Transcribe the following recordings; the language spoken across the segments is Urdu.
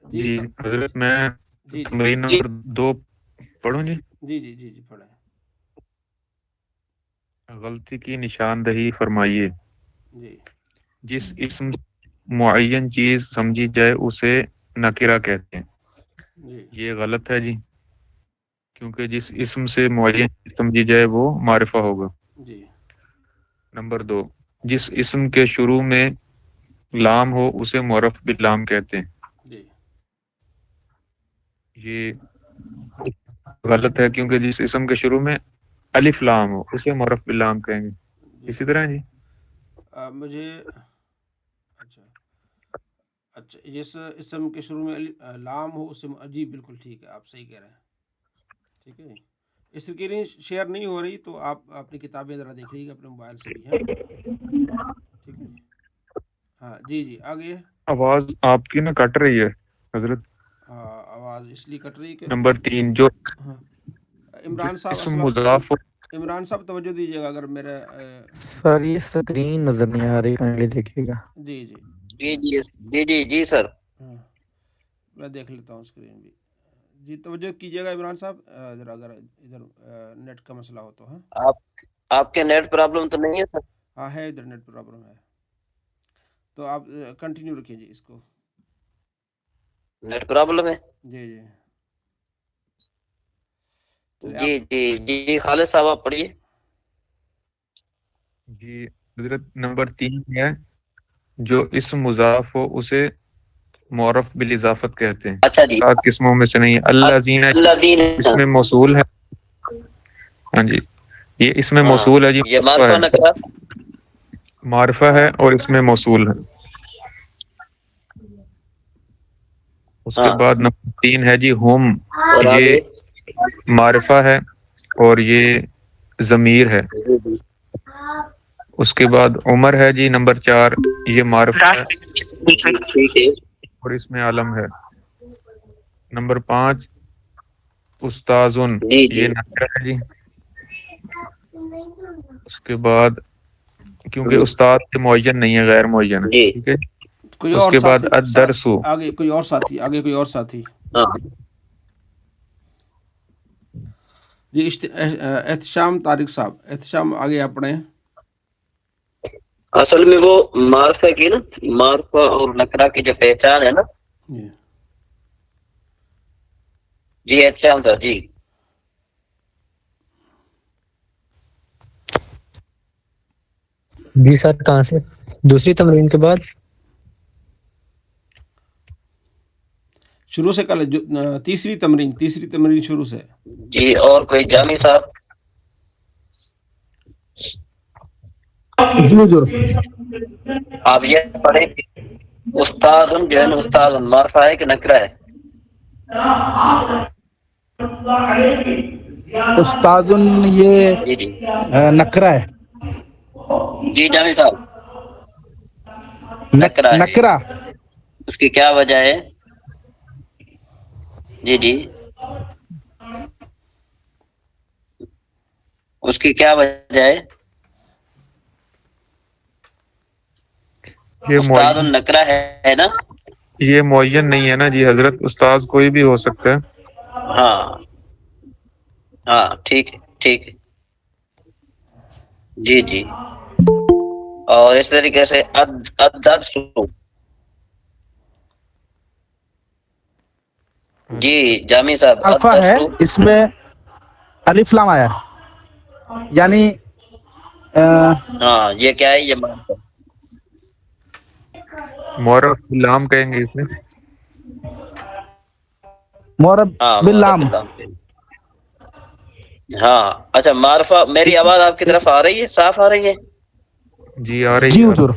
جی جی حضرت میں جی جی تمرین نمبر 2 پڑھوں جی. جی جی جی جی پڑھیں. غلطی کی نشاندہی فرمائیے. جی جس اسم معین چیز سمجھی جائے اسے نکرہ کہتے ہیں. جی یہ غلط ہے جی، کیونکہ جس اسم سے معین چیز سمجھی جائے وہ معرفہ ہوگا. جی نمبر 2، جس اسم کے شروع میں لام ہو اسے معرف باللام کہتے ہیں. جی یہ غلط ہے، کیونکہ جس اسم کے شروع میں الف لام ہو اسے معرف باللام کہیں گے. جی اسی طرح جی مجھے اچھا اچھا جس اسم کے شروع میں لام ہو اسے جی بالکل ٹھیک ہے، آپ صحیح کہہ رہے ہیں. ٹھیک ہے جی. اسکرین شیئر نہیں ہو رہی تو آپ اپنی کتابیں ذرا دیکھ لیجیے اپنے موبائل سے بھی. ہاں ٹھیک ہے جی. ہاں جی جی آگے. آواز آپ کی نا کٹ رہی ہے حضرت. آواز اس لیے کٹ رہی نمبر کیونکہ 3، جو عمران صاحب اسم اسلام مضاف عمران صاحب توجہ دیجیے گا اگر میرے سر یہ اسکرین نظر نہیں آ رہی، کائنڈلی دیکھیے گا. جی جی جی جی جی جی جی سر. ہاں میں دیکھ لیتا ہوں اسکرین بھی. جی توجہ کیجیے گا عمران صاحب ذرا اگر ادھر نیٹ کا مسئلہ ہو تو. ہاں آپ کے نیٹ پرابلم تو نہیں ہے سر؟ ہاں ہے ادھر نیٹ پرابلم ہے تو آپ کنٹینیو رکھیں جی اس کو. نیٹ پرابلم ہے؟ جی جی چلیے جی آپ جی جی خالد صاحب آپ پڑھیے. جی حضرت نمبر 3 ہے جو اسم مضاف ہو اسے معرف بالاضافت کہتے ہیں. اچھا جی. 7 قسموں میں سے نہیں ہے. الذین الذین اس میں موصول ہے. ہاں جی یہ اس میں ہاں موصول ہے جی، یہ معرفہ معرفہ ہے. نکرہ. معرفہ ہے اور اس میں موصول ہے. اس کے ہاں بعد نمبر 3 ہے جی ہم. اور یہ آگے. معرفہ ہے اور یہ ضمیر ہے. جی جی اس کے بعد عمر ہے جی نمبر 4، یہ معرفہ ہے ٹھیک ہے. اور اس میں علم ہے. نمبر 5 استاذن، جی جی یہ نکرہ ہے جی. اس کے بعد کیونکہ استاد کے معین نہیں ہے، غیر معین ہے. جی ٹھیک ہے. کوئی اس اور کے بعد ساتھی الدرس. آگے کوئی اور ساتھی آگے کوئی اور ساتھی. ہاں جی احتشام طارق صاحب، احتشام آگے آپ پڑھیں. اصل میں وہ معرفہ کی نا، معرفہ اور نکرہ کی جو پہچان ہے نا. جی جی اچھا ہوتا جی. جی سر کہاں سے؟ دوسری تمرین کے بعد. شروع سے کل تیسری تمرین شروع سے. جی اور کوئی جامی صاحب؟ جی حضور. آپ یہ پڑھیں کہ استاد جو ہے نا، استاد معرفہ ہے کہ نکرہ ہے؟ استاد یہ جی جی نکرہ ہے. جی جامی صاحب نکرہ ہے. نکرہ اس کی کیا وجہ ہے؟ جی جی اس کی کیا وجہ ہے؟ یہ استاد معین النکرہ ہے نا. یہ معین نہیں ہے نا جی حضرت، استاذ کوئی بھی ہو سکتا ہے. ہاں ہاں ٹھیک ہے ٹھیک ہے. جی جی اور اس طریقے سے الدرس. جی جامی صاحب الفا الدرس. ہے، اس میں الف لام آیا یعنی ہاں یہ کیا ہے؟ یہ معرف باللام کہیں گے اسے. مورب ہاں معرف باللام. باللام پہ. ہاں اچھا معرفہ. میری آواز آپ کی طرف آ رہی ہے؟ صاف آ رہی ہے؟ جی آ رہی جی ہے. حضور.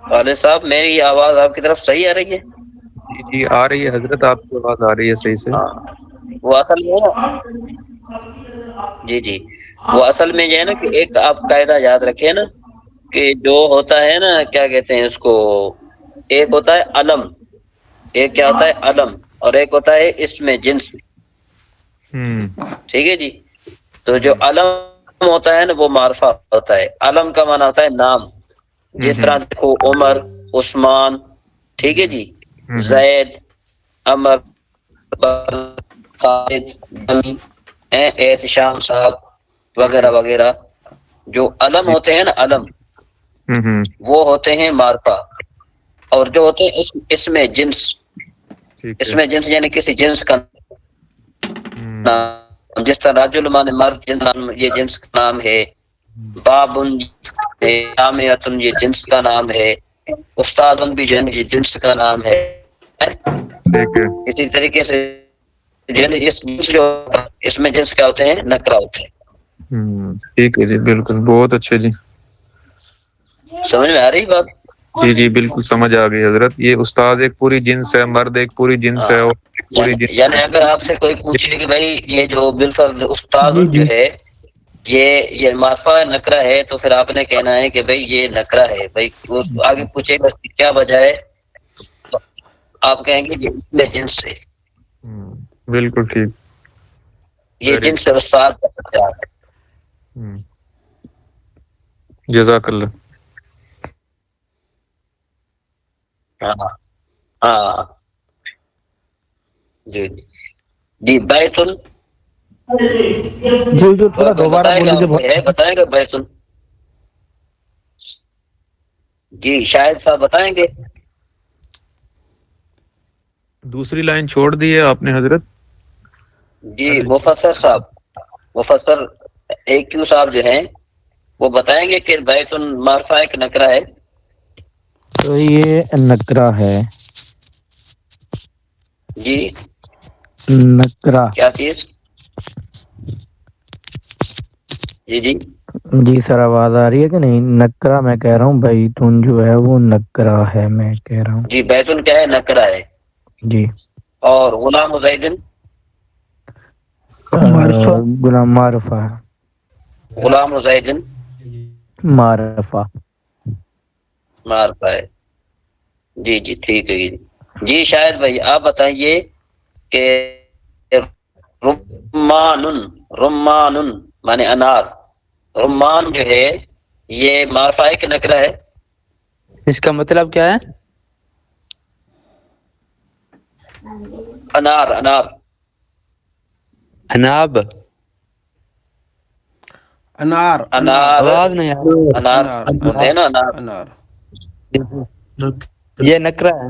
والد صاحب میری آواز آپ کی طرف صحیح آ رہی ہے؟ جی جی آ رہی ہے حضرت، آپ کی آواز آ رہی ہے صحیح سے. ہاں وہ اصل میں نا. جی جی وہ اصل میں جو ہے نا کہ ایک آپ قاعدہ یاد رکھیں نا کہ جو ہوتا ہے نا کیا کہتے ہیں اس کو، ایک ہوتا ہے علم، ایک کیا ہوتا ہے علم، اور ایک ہوتا ہے اس میں جنس. ہوں ٹھیک ہے جی. تو جو علم ہوتا ہے نا وہ معرفہ ہوتا ہے. علم کا معنی ہوتا ہے نام. جس طرح دیکھو عمر، عثمان، ٹھیک ہے جی، زید، عمر، خالد، احتشام صاحب وغیرہ وغیرہ. جو علم ہوتے ہیں نا علم، وہ ہوتے ہیں معرفہ. اور جو ہوتے ہیں اس میں جنس، اس میں جنس یعنی کسی جنس کا نام، جس طرح رجل مانے مرد، یہ جنس کا نام ہے. بابن جامعتن یہ جنس کا نام ہے. استادن بھی جو ہے یہ جنس کا نام ہے. اسی طریقے سے اس میں جنس کیا ہوتے ہیں؟ نکرہ ہوتے ہیں. ٹھیک ہے جی، بالکل، بہت اچھے جی. سمجھ میں آ رہی بات؟ جی جی بالکل سمجھ آ گئی حضرت. یہ استاد ایک پوری جنس ہے، مرد ایک پوری جنس ہے، اور پوری جنس یعنی اگر آپ سے کوئی پوچھے کہ بھائی یہ جو بالفرض استاد جو ہے یہ معرفہ نکرہ ہے، تو پھر آپ نے کہنا ہے کہ بھائی یہ نکرہ ہے. بھائی آگے پوچھے گا کیا وجہ ہے، تو آپ کہیں گے کہ اس میں جنس ہے. بالکل ٹھیک. یہ جنس استاد کا بچہ ہے. جزاک اللہ. ہاں ہاں جی جی. بیتن جی تھوڑا دوبارہ بول دیجیے. بتائیں گے بیتن. جی شاہد صاحب بتائیں گے. دوسری لائن چھوڑ دی ہے آپ نے حضرت. جی مفسر صاحب، مفسر AQ صاحب جو ہیں وہ بتائیں گے کہ بیتن معرفہ ایک نکرہ ہے. تو یہ نکرہ ہے. جی نکرہ. کیا چیز؟ جی جی جی سر آواز آ رہی ہے کہ نہیں؟ نکرہ میں کہہ رہا ہوں بیتن جو ہے وہ نکرہ ہے، میں کہہ رہا ہوں. جی بیتن کیا ہے؟ نکرہ ہے. جی. اور غلام زیدن؟ غلام معرفہ ہے. غلام زیدن معرفہ. معرفہ ہے. جی جی ٹھیک ہے. جی شاہد بھائی آپ بتائیے کہ رمان مانے انار، رمان جو ہے یہ معرفہ ہے کہ نکرہ ہے؟ اس کا مطلب کیا ہے؟ انار انار اناب. انار انار آواز نہیں آ رہی. انار انار بولتے ہیں نا انار. انار. یہ نکرہ ہے.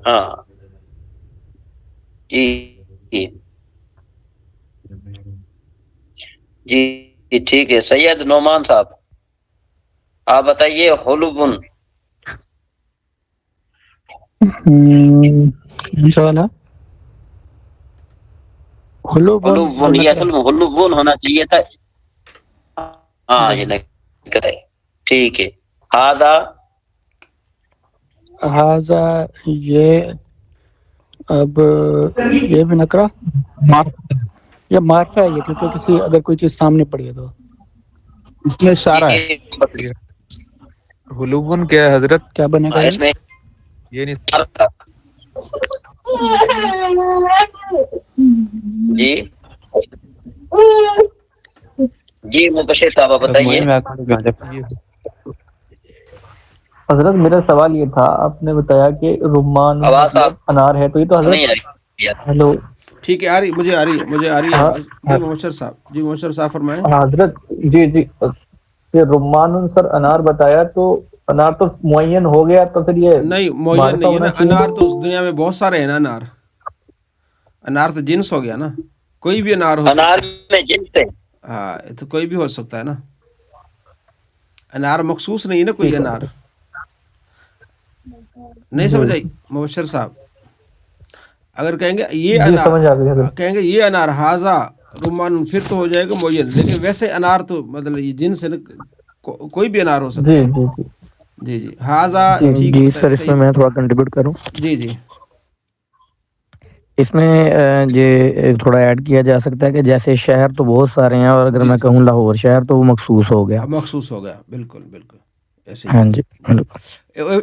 ہاں جی جی جی ٹھیک ہے. سید نعمان صاحب آپ بتائیے حلبن. انشاءاللہ حلبن، یہ اصل میں حلبن ہونا چاہیے تھا. ہاں یہ نکرہ ہے. ٹھیک ہے. ہاذا یہ اب یہ بھی نکرہ یہ معرفہ ہے یہ، کیونکہ کسی اگر کوئی چیز سامنے پڑی ہے تو اس میں اشارہ ہے. حلوبن کیا ہے حضرت؟ کیا بنے گا اس میں یہ نہیں. جی جی مبشر صاحب بتائیے. حضرت میرا سوال یہ تھا، آپ نے بتایا کہ رمان آواز مطلب صاحب انار ہے، تو یہ تو نہیں آ حضرت. رہی. ہیلو. ٹھیک ہے، آ رہی، مجھے آ رہی ہے آواز. جی مبشر صاحب، جی مبشر صاحب فرمائیں. حضرت جی یہ رمان سر انار بتایا، تو انار تو معین ہو گیا، تو پھر یہ نہیں معین معرفہ نہیں ہے ہونا نا. چاہیے. انار تو اس دنیا میں بہت سارے ہیں نا. انار تو جنس ہو گیا نا، کوئی بھی انار ہو انار سکتا ہے. میں جنس ہے. ہاں تو کوئی بھی ہو سکتا ہے نا. انار مخصوص نہیں ہے نا کوئی انار. نہیں سمجھ آئی مبشر صاحب؟ اگر کہیں گے یہ جی سمجھ آ گئی حضرت. کہیں گے یہ انار ہاضا رمان، پھر تو ہو جائے گا معین. لیکن ویسے انار تو مطلب یہ جنس ہے نا، کوئی بھی انار ہو سکتا جی ہے. جی جی جی جی ہاضا ٹھیک جی بتائے سر، اس میں صحیح. میں تھوڑا کنٹریبیوٹ کروں. جی جی اس میں یہ تھوڑا ایڈ کیا جا سکتا ہے کہ جیسے شہر تو بہت سارے ہیں، اور اگر جی میں جی کہوں لاہور شہر تو وہ مخصوص ہو گیا. مخصوص ہو گیا. بالکل بالکل ایسے ہاں ہی. جی.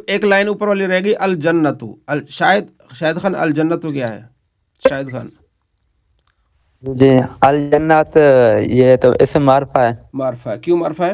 ایک لائن اوپر والی رہ گئی الجنت. شاہد خان الجنت کیا ہے؟ شاہد خان جی الجنت یہ تو اسم معرفہ ہے. معرفہ ہے. کیوں معرفہ ہے؟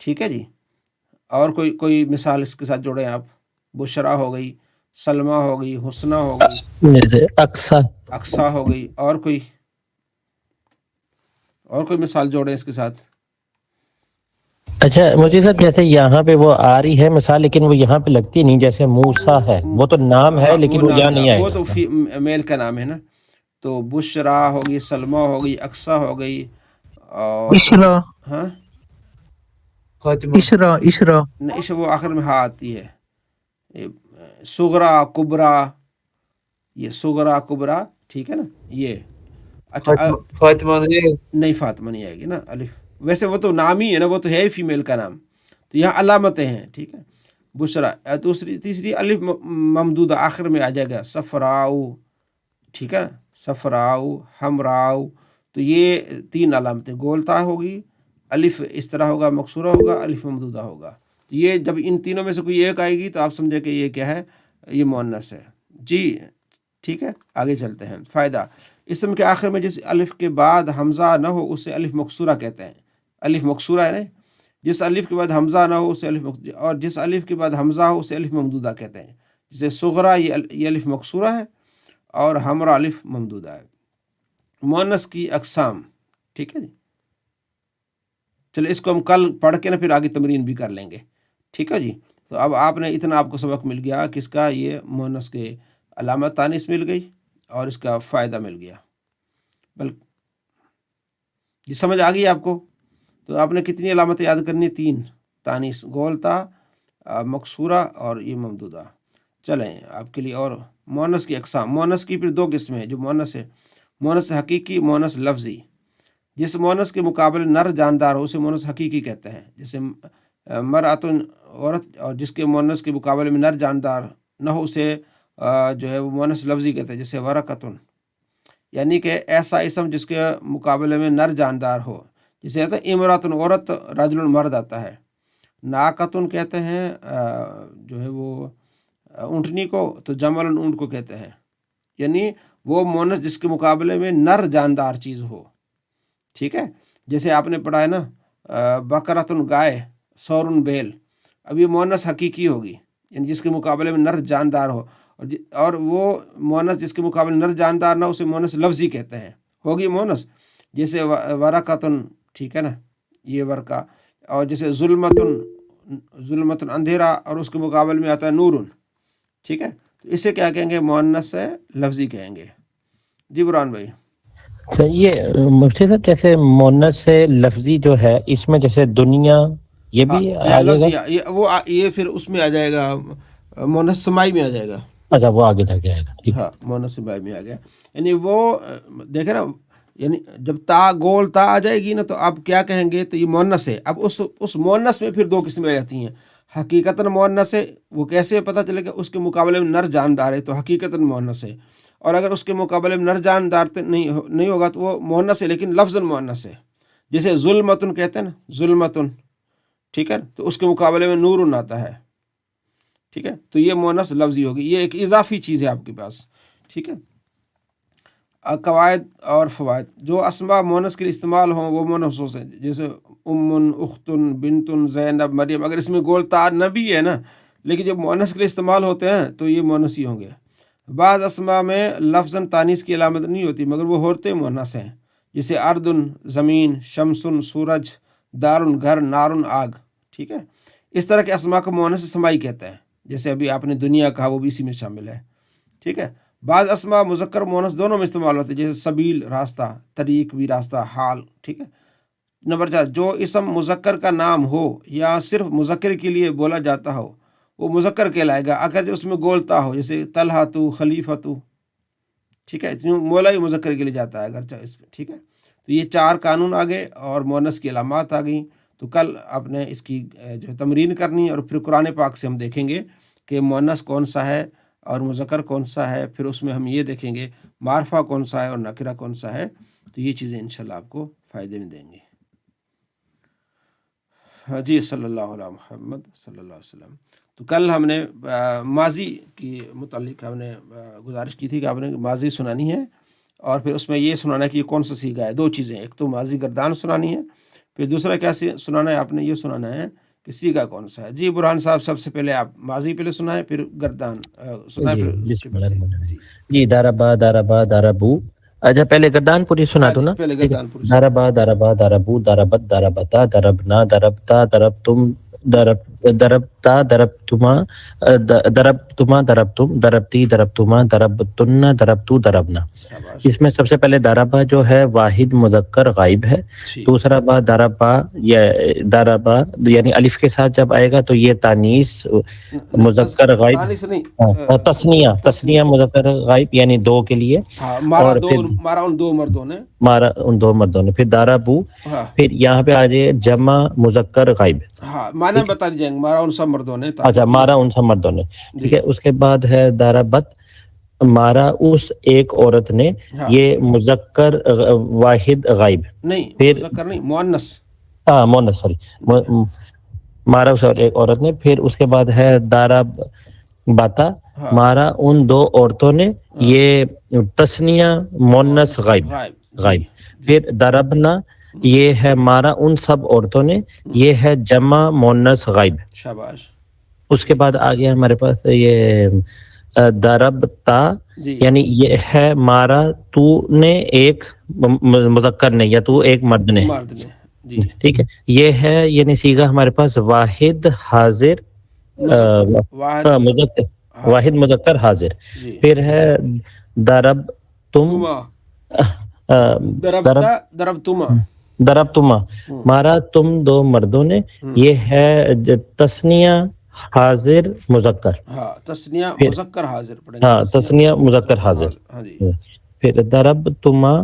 ٹھیک ہے جی. اور کوئی مثال اس کے ساتھ جوڑیں آپ. بشرا ہو گئی، سلمہ ہو گئی، حسنہ ہو گئی، جیسے اقصا. اقصا ہو گئی. اور کوئی مثال جوڑیں اس کے ساتھ. اچھا مجھے صاحب جیسے یہاں پہ وہ آ رہی ہے مثال، لیکن وہ یہاں پہ لگتی نہیں، جیسے موسیٰ ہے، وہ تو نام ہے ہاں لیکن وہ وہ نام یہاں نہیں آئے وہ گا. تو میل کا نام ہے نا. تو بشرا ہو گئی، سلمہ ہو گئی، اقصا ہو گئی، اور اشرا ہاں اشرا نہیں، وہ آخر میں ہاں آتی ہے. صغرا کبرا، یہ صغرا کبرا، ٹھیک ہے نا یہ. اچھا فاطمہ نہیں، فاطمہ نہیں آئے گی نا. الف ویسے وہ تو نام ہی ہے نا، وہ تو ہے فیمیل کا نام. تو یہاں علامتیں ہیں. ٹھیک ہے. بشرا. تیسری الف ممدودہ آخر میں آ جائے گا. صفراؤ، ٹھیک ہے، صفراؤ، ہمراؤ. تو یہ 3 علامتیں. گولتا ہوگی، الف اس طرح ہوگا، مکسورہ ہوگا، الف ممدودہ ہوگا. تو یہ جب ان تینوں میں سے کوئی ایک آئے گی تو آپ سمجھے کہ یہ کیا ہے، یہ مؤنث ہے جی. ٹھیک ہے، آگے چلتے ہیں. فائدہ: اسم کے آخر میں جس الف کے بعد حمزہ نہ ہو اسے الف مکسورہ کہتے ہیں. الف مکسورہ ہے نا، جس الف کے بعد حمزہ نہ ہو اسے اور جس الف کے بعد حمزہ ہو اسے الف ممدودہ کہتے ہیں. جیسے صغرا یہ الف مکسورہ ہے، اور ہمرا الف ممدودہ ہے. مؤنث کی اقسام. ٹھیک ہے جی. چلے اس کو ہم کل پڑھ کے نا پھر آگے تمرین بھی کر لیں گے. ٹھیک ہے جی. تو اب آپ نے اتنا آپ کو سبق مل گیا کہ اس کا یہ مؤنث کے علامت تانیث مل گئی اور اس کا فائدہ مل گیا. یہ سمجھ آ گئی آپ کو؟ تو آپ نے کتنی علامتیں یاد کرنی؟ 3: تانیث، گولتا، مکسورہ اور یہ ممدودہ. چلیں آپ کے لیے. اور مؤنث کی اقسام. مؤنث کی پھر 2 قسمیں ہیں جو مؤنث ہے: مؤنث حقیقی، مؤنث لفظی. جس مؤنث کے مقابلے نر جاندار ہو اسے مؤنث حقیقی کہتے ہیں. جیسے مرأتن، عورت، اور جس کے مؤنث کے مقابلے میں نر جاندار نہ ہو اسے جو ہے وہ مؤنث لفظی کہتے ہیں. جیسے ورقتن، یعنی کہ ایسا اسم جس کے مقابلے میں نر جاندار ہو. جسے کہتے ہیں امراتن عورت، رجل مرد آتا ہے. ناقتن کہتے ہیں جو ہے وہ اونٹنی کو، تو جمل اونٹ کو کہتے ہیں. یعنی وہ مؤنث جس کے مقابلے میں نر جاندار چیز ہو. ٹھیک ہے. جیسے آپ نے پڑھا ہے نا بقرتن گائے، سورن بیل. اب یہ مؤنث حقیقی ہوگی، یعنی جس کے مقابلے میں نر جاندار ہو. اور وہ مؤنث جس کے مقابلے نر جاندار نہ اسے مؤنث لفظی کہتے ہیں. ہوگی مؤنث. جیسے ورقتن، ٹھیک ہے نا، یہ ورقہ. اور جیسے ظلمتن اندھیرا، اور اس کے مقابل میں آتا ہے نورن. ٹھیک ہے. تو اسے کیا کہیں گے؟ مؤنث لفظی کہیں گے. جی برہان بھائی. یہ مفتی صاحب جیسے مؤنث لفظی جو ہے اس میں جیسے دنیا یہ بھی آ جائے گا؟ یہ پھر اس میں آ جائے گا، مؤنث سمائی میں آ جائے گا. اچھا وہ آگے تک جائے گا. ہاں مؤنث سمائی میں آ گیا. یعنی وہ دیکھیں نا، یعنی جب گول تا آ جائے گی نا تو آپ کیا کہیں گے؟ تو یہ مؤنث ہے. اب اس مؤنث میں پھر 2 قسمیں آ جاتی ہیں. حقیقتاً مؤنث ہے، وہ کیسے پتہ چلے گا؟ اس کے مقابلے میں نر جاندار ہے تو حقیقتاً مؤنث ہے. اور اگر اس کے مقابلے میں نر جاندار نہیں ہوگا تو وہ مؤنث ہے لیکن لفظاً مؤنث ہے. جیسے ظلمتن کہتے ہیں نا، ظلمتن، ٹھیک ہے، تو اس کے مقابلے میں نورن آتا ہے. ٹھیک ہے. تو یہ مؤنث لفظی ہوگی. یہ ایک اضافی چیز ہے آپ کے پاس. ٹھیک ہے. قواعد اور فوائد: جو اسماء مؤنث کے لیے استعمال ہوں وہ مؤنث ہیں. جیسے امن، اختن، بنتن، زینب، مریم. اگر اس میں گول تا نہ بھی ہے نا، لیکن جب مؤنث کے لیے استعمال ہوتے ہیں تو یہ مؤنث ہی ہوں گے. بعض اسماء میں لفظاً تانیث کی علامت نہیں ہوتی مگر وہ ہوتے مؤنث ہیں. جیسے اردن زمین، شمسن سورج، دارن گھر، نارن آگ. ٹھیک ہے. اس طرح کے اسماء کو مؤنث سمائی کہتے ہیں. جیسے ابھی آپ نے دنیا کہا، وہ بھی اسی میں شامل ہے. ٹھیک ہے. بعض اسماء مذکر مؤنث دونوں میں استعمال ہوتے ہیں. جیسے سبیل راستہ، طریق بھی راستہ، حال. ٹھیک ہے. نمبر 4: جو اسم مذکر کا نام ہو یا صرف مذکر کے لیے بولا جاتا ہو وہ مذکر کہلائے گا اگر جو اس میں گولتا ہو. جیسے طلحہ، خلیفہ. ٹھیک ہے. مولا ہی مذکر کے لیے جاتا ہے اگرچہ اس میں. ٹھیک ہے. تو یہ 4 قانون آ گئے اور مؤنث کی علامات آ گئیں. تو کل آپ نے اس کی جو تمرین کرنی، اور پھر قرآن پاک سے ہم دیکھیں گے کہ مؤنث کون سا ہے اور مذکر کون سا ہے. پھر اس میں ہم یہ دیکھیں گے معرفہ کون سا ہے اور نکرہ کون سا ہے. تو یہ چیزیں انشاءاللہ آپ کو فائدے میں دیں گی. جی صلی اللہ علیہ محمد صلی اللہ علیہ وسلم. تو کل ہم نے ماضی کی متعلق ہم نے گزارش کی تھی کہ آپ نے ماضی سنانی ہے، اور پھر اس میں یہ سنانا ہے کہ یہ کون سا سیگا ہے. 2 چیزیں: ایک تو ماضی گردان سنانی ہے، پھر دوسرا کیا سنانا ہے آپ نے؟ یہ سنانا ہے کہ سیگا کون سا ہے. جی برہان صاحب، سب سے پہلے آپ ماضی پہلے سنائیں، پھر گردان سنائیں، پھر اس کے بعد جی جی داربا داربا داربو. اچھا پہلے گردان پوری سنا دو نا. پہلے گردان پوری داربا داربا داربو داربت داربتا دربنا دربتا دربتم دربتا دربتما دربتما دربتم دربتی دربتما دربتن دربتو دربنا. اس میں سب سے پہلے داربا جو ہے واحد مذکر غائب ہے. دوسرا با داربا یا داربا یعنی الف کے ساتھ جب آئے گا تو یہ تانیث مذکر غائب، تسنیہ مذکر غائب یعنی دو کے لیے. مارا ان دو مردوں نے، مارا ان دو مردوں نے. پھر داربو، پھر یہاں پہ آ جائے جمع مذکر غائب. ہاں معنی بتا دیجیے، مارا ان سب مردوں نے. اچھا مارا ان سب مردوں نے، ٹھیک ہے. اس کے بعد ہے داربت، مارا اس ایک عورت نے. یہ مذکر واحد غائب نہیں، پھر مذکر نہیں، مؤنث. ہاں مؤنث، سوری، مارا اس ایک عورت نے. پھر اس کے بعد ہے دارب باتا، مارا ان دو عورتوں نے. یہ تسنیہ مؤنث غائب. پھر دربنا، یہ ہے مارا ان سب عورتوں نے. یہ ہے جمع مؤنث غائب. شاباش. اس کے بعد آ گیا ہمارے پاس یہ دربتا، یعنی یہ ہے مارا تو نے ایک مذکر نے یا تو ایک مرد نے. ٹھیک ہے. یہ ہے یعنی سیغہ ہمارے پاس واحد حاضر واحد مذکر حاضر. پھر ہے درب تم، درب تما، مارا تم دو مردوں نے. یہ ہے تسنیہ حاضر مذکر. ہاں تسنیہ مذکر حاضر. ہاں تسنیہ مذکر حاضر. پھر درب تما،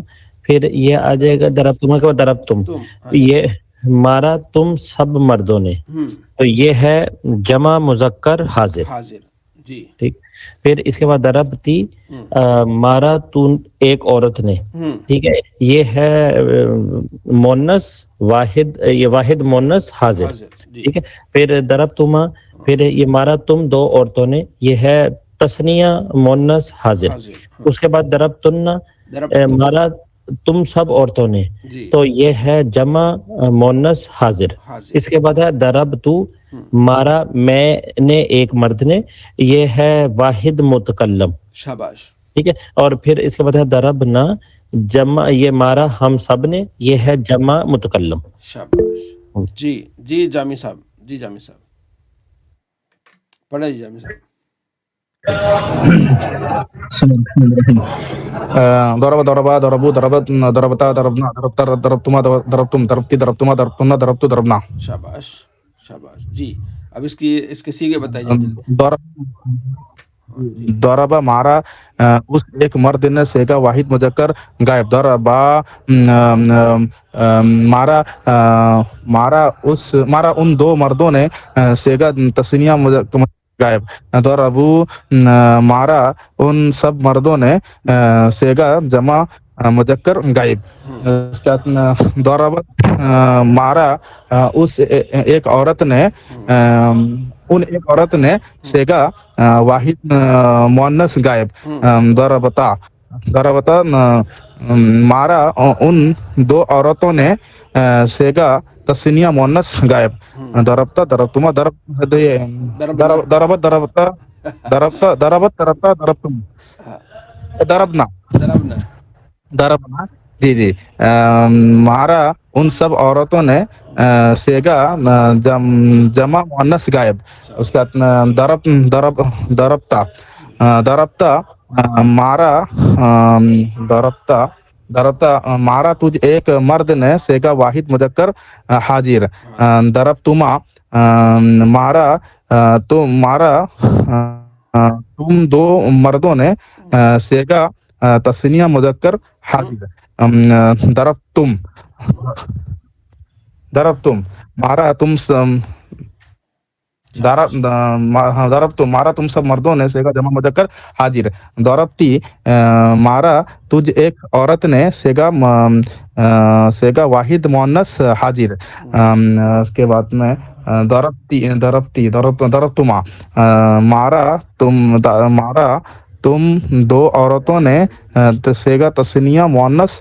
پھر یہ آ جائے گا درب تما کے بعد درب تم. یہ مارا تم سب مردوں نے، تو یہ ہے جمع مذکر حاضر. جی ٹھیک. پھر اس کے بعد دربتی، مارا تو ایک عورت نے. ٹھیک ہے. یہ ہے مونس واحد، یہ واحد مونس حاضر. ٹھیک ہے. پھر دربتما، پھر یہ مارا تم دو عورتوں نے. یہ ہے تسنیہ مونس حاضر. اس کے بعد دربتن، مارا تم سب عورتوں نے، تو یہ ہے جمع مونس حاضر. اس کے بعد ہے دربتو، مارا میں نے ایک مرد نے. یہ ہے واحد متکلم. شاباش. ٹھیک ہے. اور پھر اس کے بعد ہے دربنا، جمع یہ مارا ہم سب نے. یہ ہے جمع متکلم. شاباش. جی جی جامی صاحب، جی جامی صاحب پڑھے. جامی صاحب. ضرب ضربا ضربو ضربت ضربتا ضربنا ضربتا ضربتما ضربتم ضربتی ضربتما ضربتنا ضربتو ضربنا. شاباش شاباش. جی اب اس کے سیغے بتائیے. ضربا مارا اس ایک مرد نے. سیگا واحد مذکر غائب. ضربا مارا ان دو مردوں نے. سیگا تسنیہ مذکر غائب. ضربو مارا ان سب مردوں نے. سیگا جمع مذکر غائب. ضربت مارا اس ایک عورت نے. ان ایک عورت نے. سیگا واحد مؤنث غائب. ضربتا مارا ان دو عورتوں نے. سیگا تسنیہ مؤنث غائب. ضربتا ضربتما ضربت ضربتا ضربتم ضربنا. جی مارا ان سب عورتوں نے. سیگا جمع مؤنث غائب. اس کا ضربتا مارا مارا تجھ ایک مرد نے. سیگا واحد مذکر حاضر. ضربتما مارا تم دو مردوں نے. سیگا تسنیہ مذکر حاضر. ضربتم مارا تم ضربتم مارا تم سب مردوں نے. سیگا جمع مذکر حاضر. ضربتی مارا تجھ ایک عورت نے. سیگا واحد مؤنث حاضر. اس کے بعد میں ضربتما مارا تم دو عورتوں نے. سیگا تسنیہ مؤنث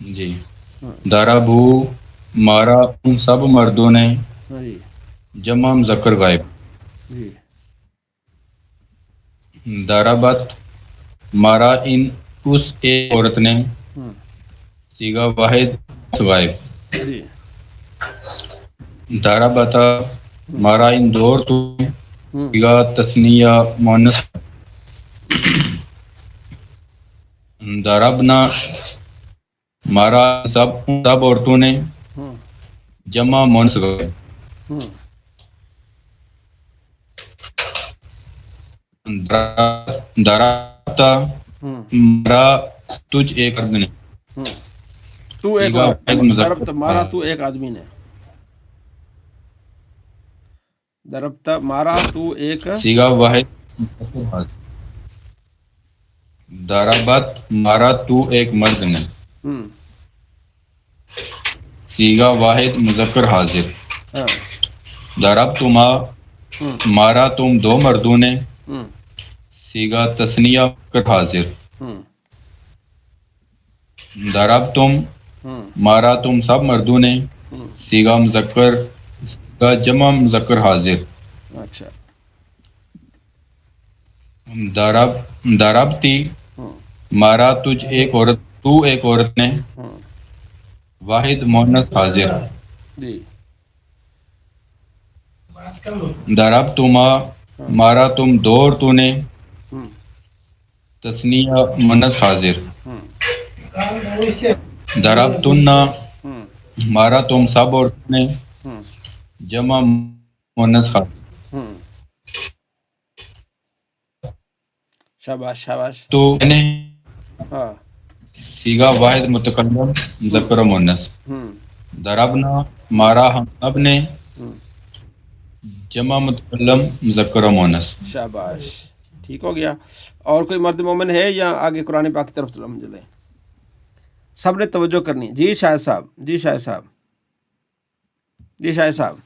جی ضربو مارا ان سب مردوں نے جی جمع مذکر غائب. جی ضربت مارا ان اس ایک عورت نے صیغہ واحد غائب. جی ضربتا مارا ان دو عورتوں نے صیغہ تثنیہ مؤنث. ضربنا مارا سب عورتوں نے جمع مؤنث غائب. ضربتا مارا تجھ ایک مرد نے تو ایک صیغہ واحد مذکر ضربت مارا تو ایک آدمی نے. ضربت مارا تو ایک صیغہ واحد. ضربت مارا تو ایک مرد نے صیغہ واحد مذکر حاضر. ضربتما مارا تم دو مردوں نے صیغہ تثنیہ مذکر حاضر. ضربتم مارا تم سب مردوں نے صیغہ مذکر کا جمع مذکر حاضر. اچھا. ضربتی مارا تجھ ایک عورت تو ایک عورت نے واحد مؤنث حاضر. جی ضربتما مارا تم دو عورتوں نے تثنیہ مؤنث حاضر. ضربتن مارا تم سب عورتوں نے جمع مؤنث حاضر. شاباش شاباش. تو ہاں صیغہ واحد متکلم مذکر و مؤنث. ضربنا مارا ہم سب نے جمع متکلم مذکر و مؤنث. شاباش ٹھیک ہو گیا. اور کوئی مرد مومن ہے یا آگے قرآن پاک کی طرف چلیں؟ سب نے توجہ کرنی ہے. جی شاہد صاحب. جی شاہد صاحب. جی شاہد صاحب.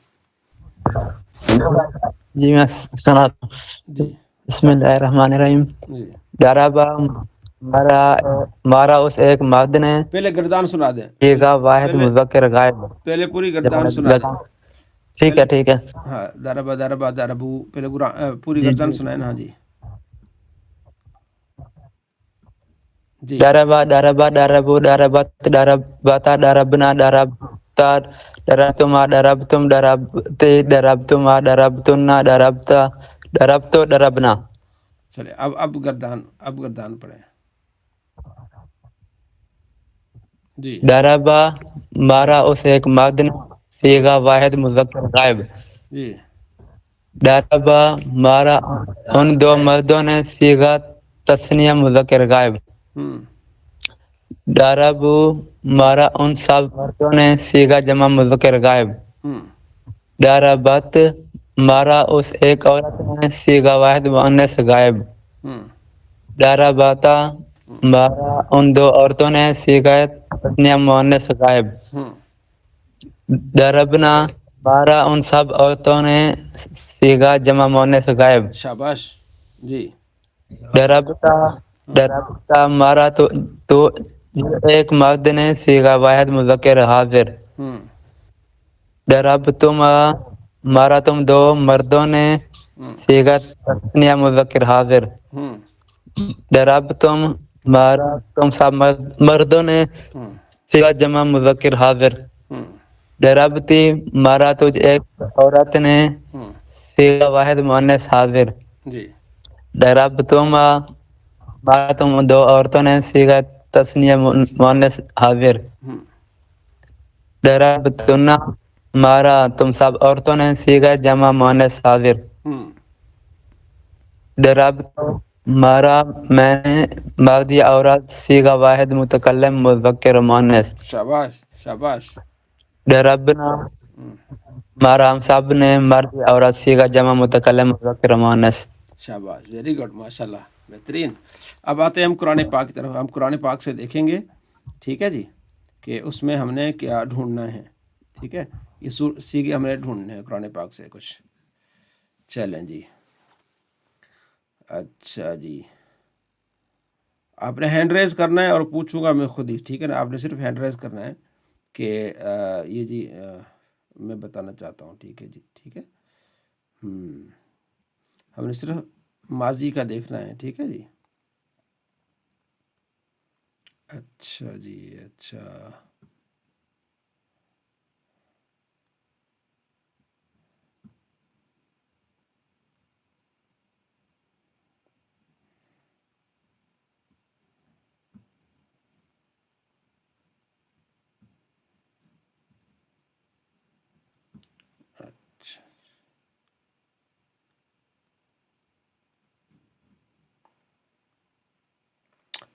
جی میں سناتا ہوں. جی بسم اللہ الرحمن الرحیم. جی ضربا مارا اس ایک مرد نے پہلے گردان سنا دیں. صیغہ واحد مذکر غائب. پہلے پوری گردان سنا دیں. ٹھیک ہے ٹھیک ہے. ہاں ضربا ضربا ضربو پہلے پوری گردان سنائیں نا. جی جی ضربا ضربا ضربو ضربت ضربتا ضربنا ضربتا ضربتما ضربتم ضربتی ضربتما ضربتنا ضربتا ضربتو ضربنا. چلے اب گردان پڑھیں. جی ضربا مارا اس ایک مرد نے صیغہ واحد مذکر غائب. جی ضربا مارا ان دو مردوں نے صیغہ تثنیہ مذکر غائب. ضربو مارا ان سب مردوں نے صیغہ جمع مذکر غائب. ضربت مارا اس ایک عورت نے صیغہ واحد مؤنث غائب. ضربتا مارا ان دو عورتوں نے صیغہ تثنیہ مؤنث غائب. ضربنا مارا ان سب عورتوں نے صیغہ جمع مؤنث غائب. شاباش. جی ضربتا مارا تو ایک مرد نے صیغہ واحد مذکر حاضر. ضربتما مارا تم دو مردوں نے صیغہ تثنیہ مذکر حاضر. ضربتم مارا تم سب مردوں نے صیغہ جمع مذکر حاضر. ضربتی مارا تجھ ایک عورت نے صیغہ واحد مؤنث حاضر. جی ضربتما مارا تم دو عورتوں نے صیغہ تثنیہ مؤنث حاضر. ضربتنا مارا تم سب عورتوں نے صیغہ جمع مؤنث حاضر. ضربتو مارا میں نے مرد یا عورت صیغہ واحد متکلم مذکر مؤنث. شاباش شاباش. ضربنا مارا ہم سب نے مرد یا عورت صیغہ جمع متکلم مذکر مؤنث. شاباش ویری گڈ ماشاء اللہ بہترین. اب آتے ہیں ہم قرآن پاک کی طرف. ہم قرآن پاک سے دیکھیں گے ٹھیک ہے جی کہ اس میں ہم نے کیا ڈھونڈنا ہے. ٹھیک ہے یہ سیگے ہم نے ڈھونڈنے ہیں قرآن پاک سے کچھ. چلیں جی. اچھا جی آپ نے ہینڈ ریز کرنا ہے اور پوچھوں گا میں خود ہی، ٹھیک ہے نا. آپ نے صرف ہینڈ ریز کرنا ہے کہ یہ جی میں بتانا چاہتا ہوں، ٹھیک ہے جی، ٹھیک ہے. ہم نے صرف ماضی کا دیکھنا ہے، ٹھیک ہے جی. اچھا جی، اچھا اچھا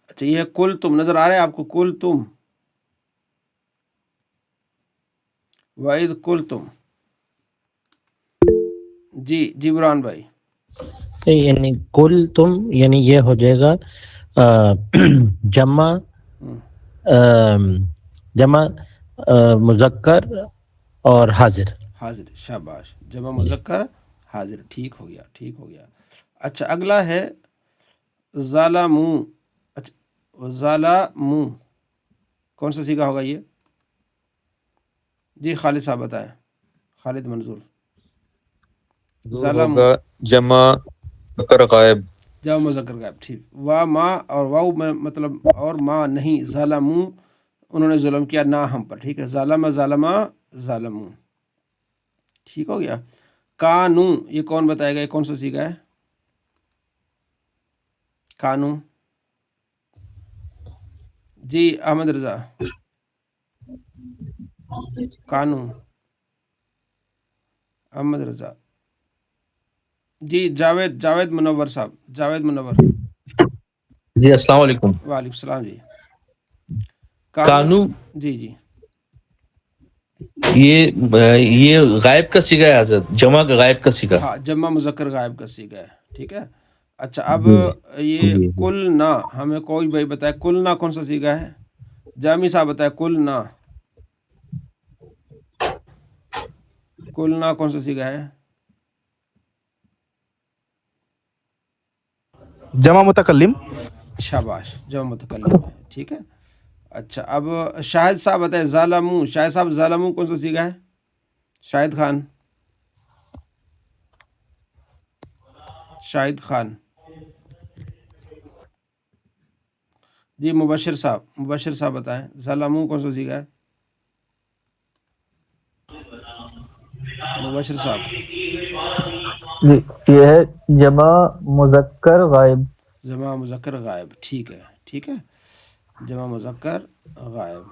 اچھا یہ کل تم نظر آ رہا ہے آپ کو؟ کل تم، وَإِذْ کل تم. جی جی برہان بھائی. یعنی کل تم یعنی یہ ہو جائے گا جمع جمع مذکر اور حاضر. حاضر، شاباش، جمع مذکر حاضر، ٹھیک ہو گیا، ٹھیک ہو گیا. اچھا اگلا ہے ظالمو. اچھا ظالمو کون سا صیغہ ہوگا یہ؟ جی خالد صاحب بتائیں، خالد منظور. ظالمو ہوگا جمع مذکر غائب. جمع مذکر غائب، ٹھیک. وا ما اور واؤ میں مطلب اور ما نہیں. ظالمو انہوں نے ظلم کیا نہ ہم پر، ٹھیک ہے. ظالم ظالمہ ظالمو، ٹھیک ہو گیا. کانو یہ کون بتائے گا، یہ کون سا صیغہ ہے؟ کانو جی احمد رضا. کانو احمد رضا. جی جاوید منور صاحب، جاوید منور. جی السلام علیکم. وعلیکم السلام. جی کانو جی جی یہ غائب کا صیغہ ہے حضرت، جمع کا غائب کا صیغہ. ہاں جمع مذکر غائب کا صیغہ ہے، ٹھیک ہے. اچھا اب یہ کل نہ ہمیں کوئی بھائی بتائے کل نہ کون سا صیغہ ہے؟ جامی صاحب بتائے کل نہ، کل نہ کون سا صیغہ ہے؟ جمع متکلم. شاباش، جمع متکلم ہے، ٹھیک ہے. اچھا اب شاہد صاحب بتائے ظالمو. شاہد صاحب ظالمو کون سا صیغہ ہے؟ شاہد خان، شاہد خان. جی مبشر صاحب بتائیں ظالمو کون سا صیغہ ہے؟ مبشر صاحب. یہ ہے جمع مذکر غائب. جمع مذکر غائب، ٹھیک ہے، ٹھیک ہے. جمع مذکر غائب،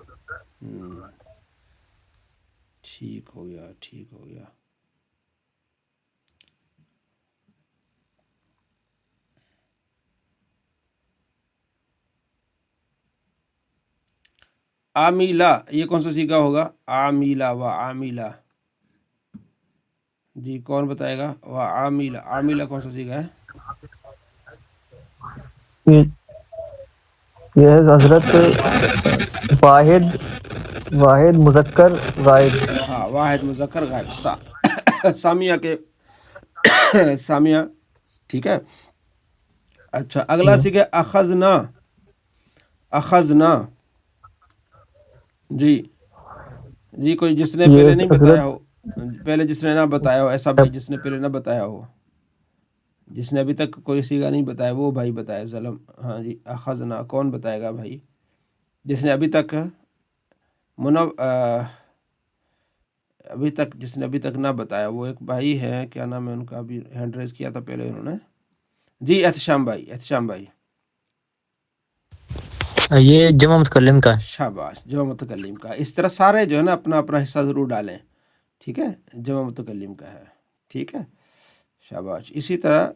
ٹھیک ہو گیا، ٹھیک ہو گیا. عامیلہ یہ کون سا صیغہ ہوگا؟ عامیلہ و عامیلہ. جی کون بتائے گا؟ و عامیلہ، عامیلہ کون سا صیغہ ہے؟ یہ ہے حضرت واحد مذکر غائب. ہاں واحد مذکر غائب. سامیہ کے سامیہ، ٹھیک ہے. اچھا اگلا صیغہ اخذنا. اخذنا جی جی کوئی جس نے پہلے نہیں بتایا ہو، پہلے جس نے نہ بتایا ہو، ایسا بھائی جس نے پہلے نہ بتایا ہو، جس نے ابھی تک کوئی صیغہ نہیں بتایا وہ بھائی بتائے. ظلم، ہاں جی اخذنا کون بتائے گا بھائی؟ جس نے ابھی تک جس نے ابھی تک نہ بتایا وہ ایک بھائی ہے، کیا نام ہے ان کا؟ ابھی ہینڈ ریز کیا تھا پہلے انہوں نے. جی احتشام بھائی، احتشام بھائی. یہ جمع متکلم کا ہے. شاباش، جمع متکلم کا. اس طرح سارے جو ہے نا اپنا اپنا حصہ ضرور ڈالیں، ٹھیک ہے. جمع متکلم کا ہے، ٹھیک ہے. شاباش. اسی طرح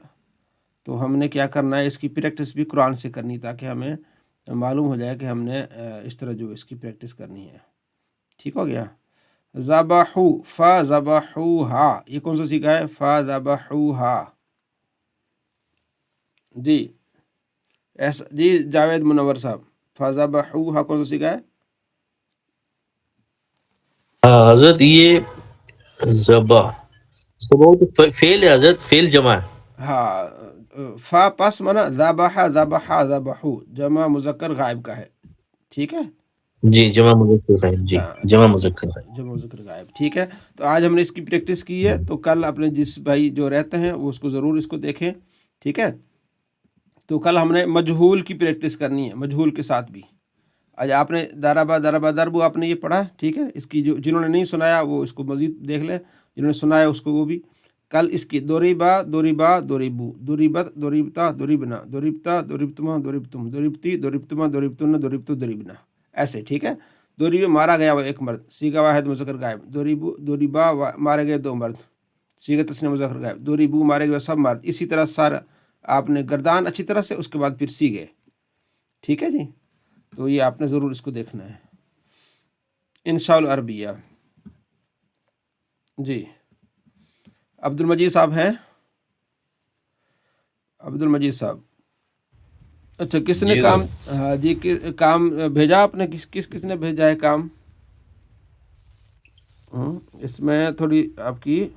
تو ہم نے کیا کرنا ہے، اس کی پریکٹس بھی قرآن سے کرنی تاکہ ہمیں معلوم ہو جائے کہ ہم نے اس طرح جو اس کی پریکٹس کرنی ہے. ٹھیک ہو گیا. ذبحو، فذبحوہا یہ کون سا سیکھا ہے؟ فذبحوہا. جی ایسا جی جاوید منور صاحب، فذبحوہا کون سا سیکھا ہے؟ حضرت یہ ذبح تو فعل ہے حضرت، فعل جمع ہے. ہاں فا پس منا ذبح ذبح ذبحو جمع مذکر غائب کا ہے، ٹھیک ہے، جی جمع مذکر غائب، جی جمع مذکر غائب. جمع مذکر غائب، ٹھیک ہے. تو آج ہم نے اس کی پریکٹس کی ہے، تو کل اپنے جس بھائی جو رہتے ہیں وہ اس کو ضرور اس کو دیکھیں، ٹھیک ہے. تو کل ہم نے مجہول کی پریکٹس کرنی ہے، مجہول کے ساتھ بھی. آج آپ نے ضربہ ضربہ ضرب آپ نے یہ پڑھا، ٹھیک ہے. اس کی جو جنہوں نے نہیں سنایا وہ اس کو مزید دیکھ لیں، جنہوں نے سنایا اس کو وہ بھی. کل اس کی دوریبا دوریبا دوریبو دوریبت دوریبتا دوریبنا دوریبتا دوریبتما دوریبتم دوریبتی دوریبتما دوریبتن دوریبتو دوریبنا، ایسے، ٹھیک ہے. دوریبے مارا گیا وہ ایک مرد، سیگا واحد مذکر غائب. دوریبو دوریبا مارے گئے دو مرد، سیگا تسنیہ مذکر غائب. دوریبو مارے گئے سب مرد. اسی طرح سارا آپ نے گردان اچھی طرح سے، اس کے بعد پھر سیگے، ٹھیک ہے جی. تو یہ آپ نے ضرور اس کو دیکھنا ہے انشاء العربیہ. جی عبد المجید صاحب ہیں، عبد المجید صاحب. اچھا کس نے کام، ہاں جی کام بھیجا آپ نے، کس نے بھیجا ہے کام؟ اس میں تھوڑی آپ کی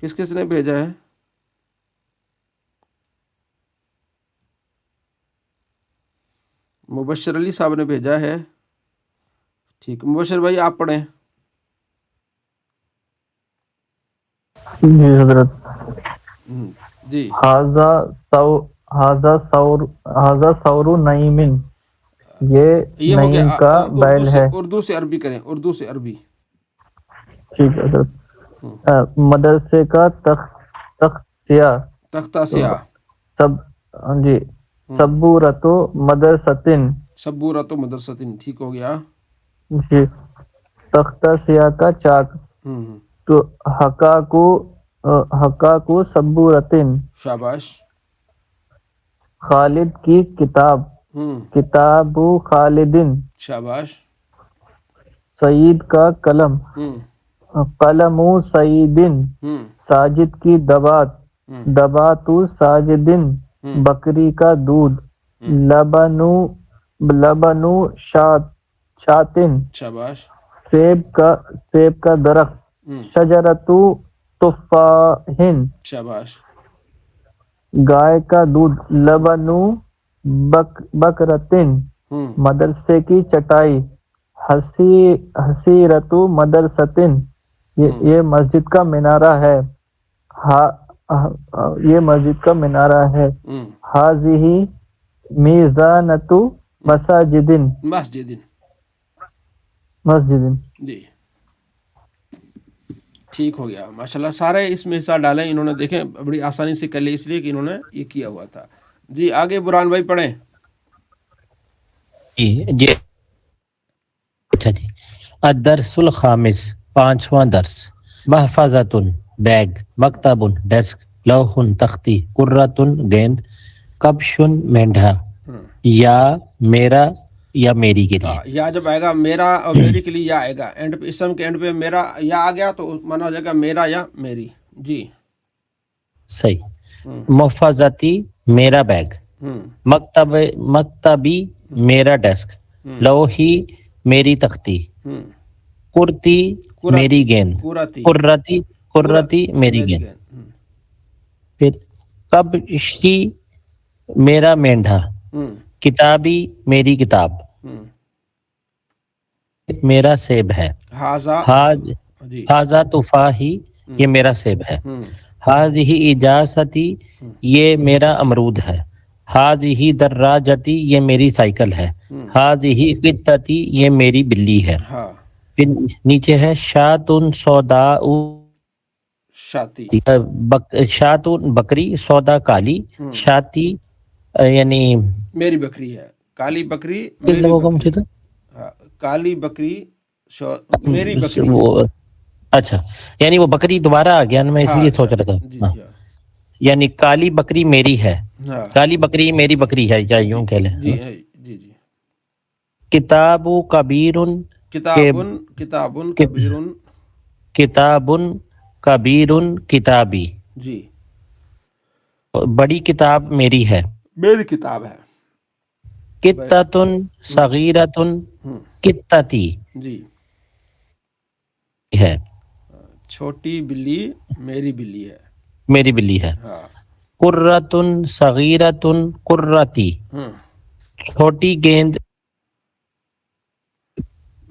کس نے بھیجا ہے؟ مبشر علی صاحب نے بھیجا ہے، ٹھیک. مبشر بھائی آپ پڑھیں. جی حضرت. جی ہاذا ثور نعیمن، یہ ہو گیا. نعیم کا بیل ہے. اردو سے عربی کریں، اردو سے عربی. ٹھیک ہے حضرت. مدرسے کا تختہ سیاہ. جی سبورتو مدرستن، سبورتو مدرستن، ٹھیک ہو گیا. جی تختہ سیاہ کا چاک. تو حقاقو سبورتن، شاباش. خالد کی کتاب، کتابو خالدن، شاباش. سعید کا قلم، قلمو سعیدن، ساجد کی دبات، دباتو ساجدن، بکری کا دودھ، لبنو شاتن، شاباش. سیب کا درخت، شجرتو تفاحن، شاباش. گائے کا دودھ، لبنو بکرتن، مدرسے کی چٹائی، حسیرتو مدرستن، یہ مسجد کا مینارہ ہے، یہ مسجد کا مینارہ ہے. ہاذہ میزانتو مساجدن، مسجدن. جی ٹھیک ہو گیا، ماشاءاللہ. سارے اس میں حصہ ڈالیں انہوں نے، دیکھیں بڑی آسانی سے کر لی، اس لیے کہ انہوں نے یہ کیا ہوا تھا. جی آگے برہان بھائی پڑھیں. جی اچھا جی. الدرس الخامس، پانچواں درس. محفظۃ بیگ، مکتب ڈیسک، لوح تختی، قرۃ گیند، کبش مینڈھا. یا میرا یا میری کے لیے. یا جب آئے گا میرا اور میری کے لیے یا آئے گا، اینڈ پہ اسم کے اینڈ پہ میرا یا آ گیا تو مانا ہو جائے گا میرا یا میری. جی صحیح. محفظتی میرا بیگ، مکتبی میرا ڈیسک، لوحی میری تختی، کرتی میری گیند، قرتی میری گیند. پھر کبشی میرا مینڈھا، کتابی میری کتاب، میرا سیب ہے. ہاذا تفاحی، یہ میرا سیب ہے. ہاذہ اجازتی، یہ میرا امرود ہے. ہاذہ دراجتی، یہ میری سائیکل ہے. ہاذہ قطتی، یہ میری بلی ہے. پھر نیچے ہے شاتن سوداء، شاتن بکری، سودا کالی، شاتی یعنی میری بکری ہے. کالی بکری میری بکری، کالی بکری میری بکری. اچھا یعنی وہ بکری دوبارہ آ گیا نا، میں اس لیے سوچ رہا تھا. یعنی کالی بکری میری ہے، کالی بکری میری بکری ہے، یا یوں کہہ لیں. جی جی. کتاب کبیرن، کتابن کبیرن، کتابن کبیرن کتابی. جی بڑی کتاب میری ہے، میری کتاب ہے. کتاتن صغیرتن کتاتی جی ہے. چھوٹی بلی میری بلی ہے. میری بلی ہے. ہاں. قرۃ صغیرۃ قرتی، چھوٹی گیند.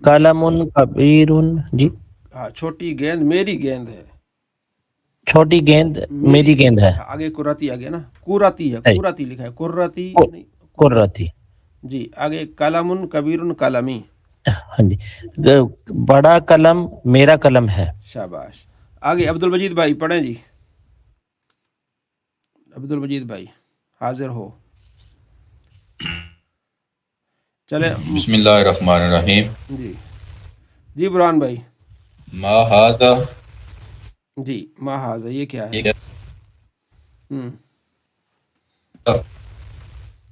قلم کبیر، جی ہاں چھوٹی گیند میری گیند ہے. چھوٹی گیند میری گیند ہے. آگے قرتی آگے نا، قرتی ہے، ہے. قرتی لکھا ہے، قرتی نہیں. قرتی. جی آگے قلم کبیر قلمی. ہاں جی، بڑا قلم میرا قلم ہے. شاباش. آگے عبد المجید بھائی پڑھیں جی. عبد المجید بھائی حاضر ہو. چلیں. بسم اللہ الرحمن الرحیم. جی جی برہان بھائی. ما ھذا، جی ما ھذا یہ کیا ہے؟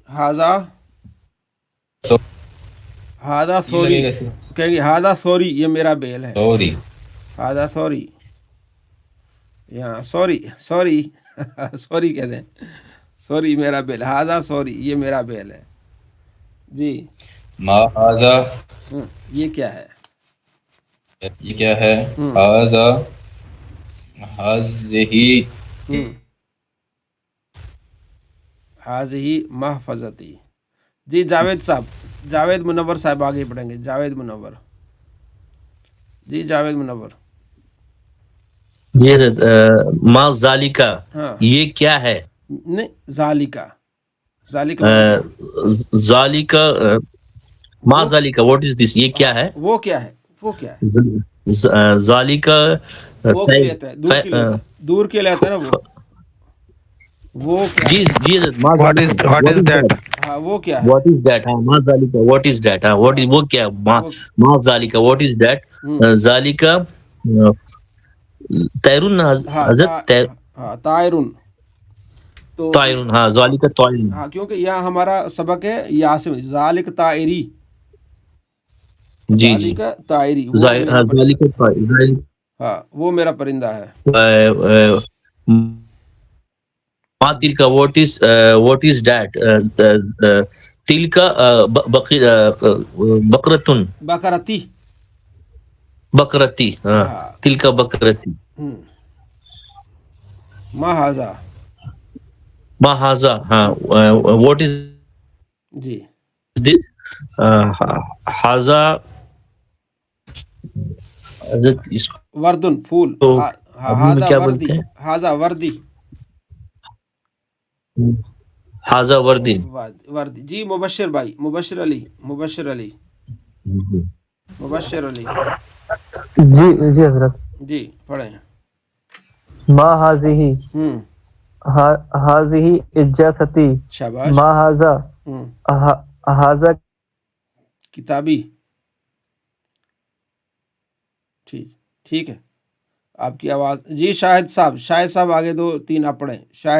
ھذا ھذا سوری کہیں گے، ھذا سوری یہ میرا بیل ہے. سوری. ھذا سوری، یہاں سوری سوری سوری کہتے ہیں، سوری میرا بیل. ھذا سوری یہ میرا بیل ہے. جی ما ھذا، یہ کیا ہے؟ یہ کیا ہے؟ ھذا، ھذہ، ھذہ محفظتی. جی جاوید صاحب، جاوید منور صاحب آگے پڑھیں گے. جاوید منور. جی جاوید منور. یہ ما ذالکا، ہاں یہ کیا ہے؟ نہیں، ذالکا، ذالکا مطلب کیا؟ ذالکا، ما وہ ذالکا، واٹ از دس، یہ کیا ہے؟ وہ کیا ہے؟ وہ کیا ہے؟ ذالکا، وہ کے لیے آتا ہے، دور کے لیے آتا ہے، دور کے لیے آتا ہے نا. وہ کیا جی ہے؟ جی ما What is ذالکا، what what is is that? That, ہاں وہ کیا ہے؟ واٹ از دیٹ، ہاں ما ذالکا واٹ از دیٹ، ہاں واٹ ہاں وہ کیا، وہ ما ذالکا واٹ از دیٹ. ذالکا طیرن، ہاں حضرت ہاں طائرن. تو طائرن، ہاں ذالکا طائرن. ہاں کیونکہ یہاں ہمارا سبق ہے یاسم، ذالک طائری، جی جی، ذالک طائری وہ میرا پرندہ. ذالکا طائرن. ہاں وہ میرا پرندہ ہے. ما تلک واٹ از دیٹ، تلک بقرتن، بکرتی. بقرتی، ہاں ہاں تلک بقرتی. ما ھذا. ما ھذا، ہاں واٹ از جی دس، ھذا، اس وردن پھول. کو اردو میں ھذا کیا وردی، بولتے ہیں؟ ھذا وردی. ھذا وردی. وردی. جی مبشر بھائی، مبشر علی، مبشر علی، مبشر علی. جی جی حضرت. جی پڑھیں. ما ھذہ، ھذہ اجازتی. شاباش. ما ھذا، ھذا کتابی. ٹھیک ہے. آپ کی آواز. جی شاہد صاحب، شاہد صاحب آگے دو تین آپ پڑھیں. شاہد